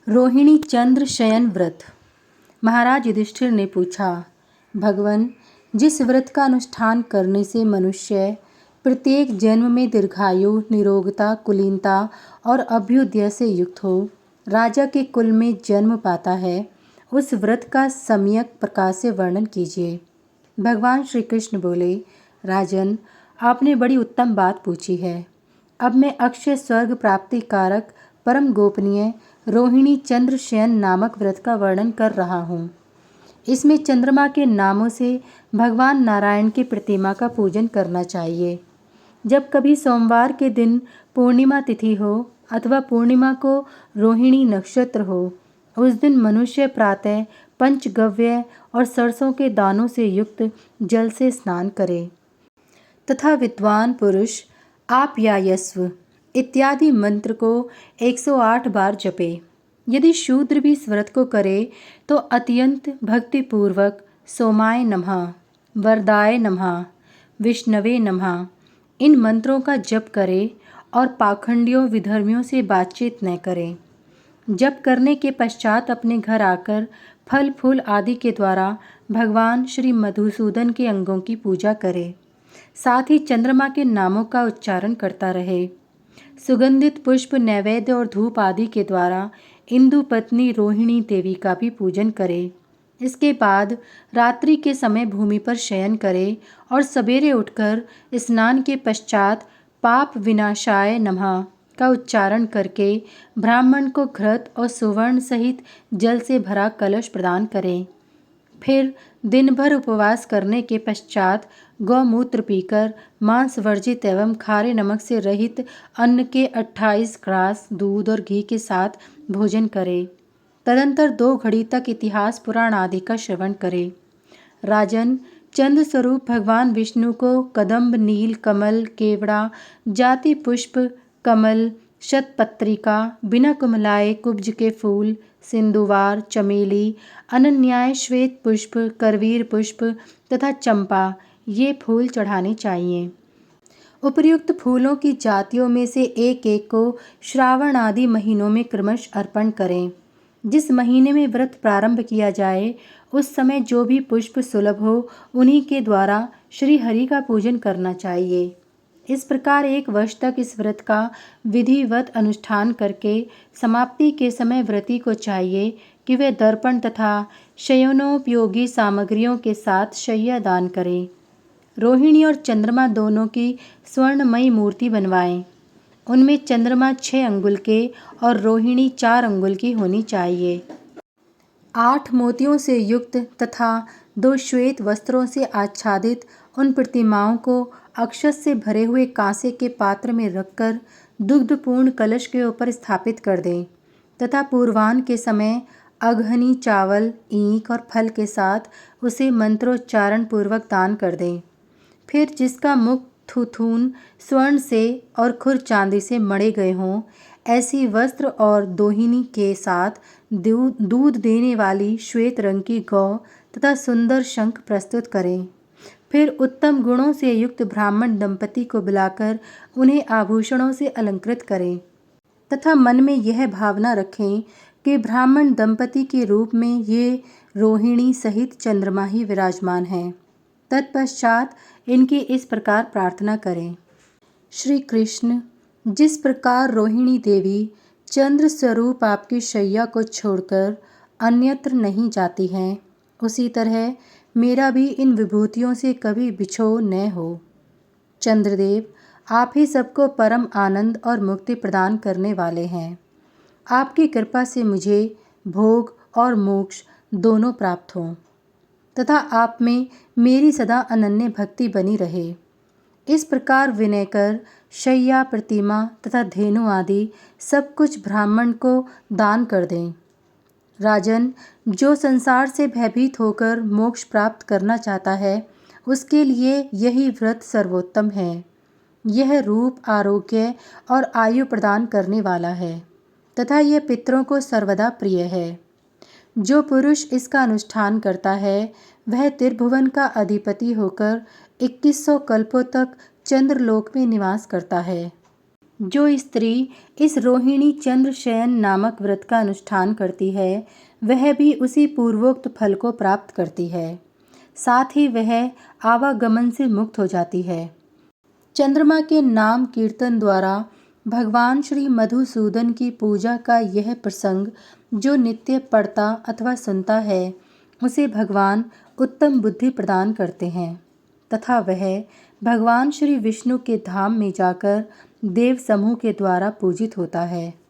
रोहिणी चंद्र शयन व्रत। महाराज युधिष्ठिर ने पूछा, भगवन, जिस व्रत का अनुष्ठान करने से मनुष्य प्रत्येक जन्म में दीर्घायु, निरोगता, कुलीनता और अभ्युदय से युक्त हो, राजा के कुल में जन्म पाता है, उस व्रत का सम्यक प्रकार से वर्णन कीजिए। भगवान श्री कृष्ण बोले, राजन, आपने बड़ी उत्तम बात पूछी है। अब मैं अक्षय स्वर्ग प्राप्ति कारक परम गोपनीय रोहिणी चंद्र शयन नामक व्रत का वर्णन कर रहा हूँ। इसमें चंद्रमा के नामों से भगवान नारायण की प्रतिमा का पूजन करना चाहिए। जब कभी सोमवार के दिन पूर्णिमा तिथि हो अथवा पूर्णिमा को रोहिणी नक्षत्र हो, उस दिन मनुष्य प्रातः पंचगव्य और सरसों के दानों से युक्त जल से स्नान करे तथा विद्वान पुरुष आप्यायस्व इत्यादि मंत्र को 108 बार जपे। यदि शूद्र भी इस व्रत को करे तो अत्यंत भक्तिपूर्वक सोमाय नमः, वरदाय नमः, विष्णवे नमः इन मंत्रों का जप करे और पाखंडियों विधर्मियों से बातचीत न करे। जप करने के पश्चात अपने घर आकर फल फूल आदि के द्वारा भगवान श्री मधुसूदन के अंगों की पूजा करे। साथ ही चंद्रमा के नामों का उच्चारण करता रहे। सुगंधित पुष्प, नैवेद्य और धूप आदि के द्वारा इंदु पत्नी रोहिणी देवी का भी पूजन करे। इसके बाद रात्रि के समय भूमि पर शयन करे और सवेरे उठकर स्नान के पश्चात पाप विनाशाय नमः का उच्चारण करके ब्राह्मण को घृत और सुवर्ण सहित जल से भरा कलश प्रदान करें। फिर दिन भर उपवास करने के पश्चात गौमूत्र पीकर मांस वर्जित एवं खारे नमक से रहित अन्न के 28 ग्रास दूध और घी के साथ भोजन करे। तदंतर 2 घड़ी तक इतिहास पुराण आदि का श्रवण करे। राजन, चंद्र स्वरूप भगवान विष्णु को कदम्ब, नील कमल, केवड़ा, जाति पुष्प, कमल, शतपत्रिका, बिना कुमलाए कुब्ज के फूल, सिंधुवार, चमेली, अनन्याय श्वेत पुष्प, करवीर पुष्प तथा चंपा ये फूल चढ़ाने चाहिए। उपर्युक्त फूलों की जातियों में से एक एक को श्रावण आदि महीनों में क्रमश अर्पण करें। जिस महीने में व्रत प्रारंभ किया जाए उस समय जो भी पुष्प सुलभ हो उन्हीं के द्वारा श्री हरि का पूजन करना चाहिए। इस प्रकार 1 वर्ष तक इस व्रत का विधिवत अनुष्ठान करके समाप्ति के समय व्रती को चाहिए कि वे दर्पण तथा शयनोपयोगी सामग्रियों के साथ शय्या दान करें। रोहिणी और चंद्रमा दोनों की स्वर्णमयी मूर्ति बनवाएं। उनमें चंद्रमा 6 अंगुल के और रोहिणी 4 अंगुल की होनी चाहिए। 8 मोतियों से युक्त तथा 2 श्वेत वस्त्रों से आच्छादित उन प्रतिमाओं को अक्षत से भरे हुए कांसे के पात्र में रखकर दुग्धपूर्ण कलश के ऊपर स्थापित कर दें तथा पूर्वाह्न के समय अगहनी चावल, ईंख और फल के साथ उसे मंत्रोच्चारण पूर्वक दान कर दें। फिर जिसका मुख थुथुन स्वर्ण से और खुर चांदी से मढ़े गए हों, ऐसी वस्त्र और दोहिनी के साथ दूध देने वाली श्वेत रंग की गौ तथा सुंदर शंख प्रस्तुत करें। फिर उत्तम गुणों से युक्त ब्राह्मण दंपति को बुलाकर उन्हें आभूषणों से अलंकृत करें तथा मन में यह भावना रखें कि ब्राह्मण दंपति के रूप में ये रोहिणी सहित चंद्रमा ही विराजमान हैं। तत्पश्चात इनकी इस प्रकार प्रार्थना करें। श्री कृष्ण, जिस प्रकार रोहिणी देवी चंद्र स्वरूप आपकी शैया को छोड़कर अन्यत्र नहीं जाती हैं, उसी तरह मेरा भी इन विभूतियों से कभी बिछो न हो। चंद्रदेव, आप ही सबको परम आनंद और मुक्ति प्रदान करने वाले हैं। आपकी कृपा से मुझे भोग और मोक्ष दोनों प्राप्त हों तथा आप में मेरी सदा अनन्य भक्ति बनी रहे। इस प्रकार विनय कर शैया, प्रतिमा तथा धेनु आदि सब कुछ ब्राह्मण को दान कर दें। राजन, जो संसार से भयभीत होकर मोक्ष प्राप्त करना चाहता है उसके लिए यही व्रत सर्वोत्तम है। यह रूप, आरोग्य और आयु प्रदान करने वाला है तथा यह पितरों को सर्वदा प्रिय है। जो पुरुष इसका अनुष्ठान करता है वह त्रिभुवन का अधिपति होकर 2100 कल्पों तक चंद्रलोक में निवास करता है। जो स्त्री इस रोहिणी चंद्र शयन नामक व्रत का अनुष्ठान करती है वह भी उसी पूर्वोक्त फल को प्राप्त करती है। साथ ही वह आवागमन से मुक्त हो जाती है। चंद्रमा के नाम कीर्तन द्वारा भगवान श्री मधुसूदन की पूजा का यह प्रसंग जो नित्य पढ़ता अथवा सुनता है उसे भगवान उत्तम बुद्धि प्रदान करते हैं तथा वह भगवान श्री विष्णु के धाम में जाकर देव समूह के द्वारा पूजित होता है।